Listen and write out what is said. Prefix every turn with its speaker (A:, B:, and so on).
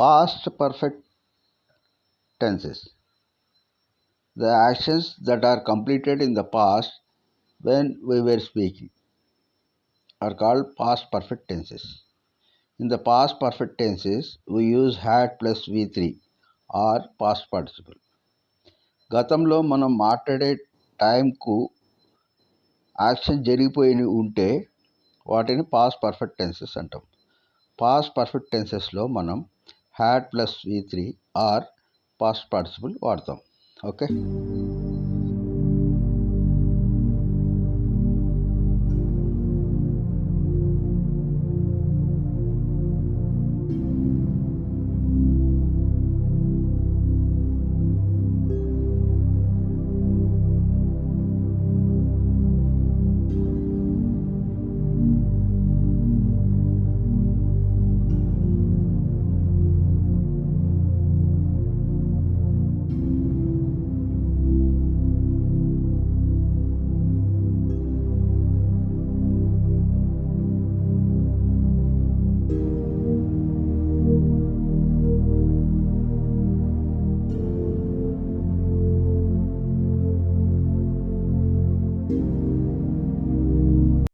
A: Past perfect tenses. The actions that are completed in the past when we were speaking are called past perfect tenses. In the past perfect tenses, we use had plus V3 or past participle. గతంలో మనం మాట్లాడే టైంకు action జరిగిపోయి ఉంటే వాటిని past perfect tenses అంటాం. Past perfect టెన్సెస్లో మనం had plus V3 or past participle వాడతాం. ఓకే.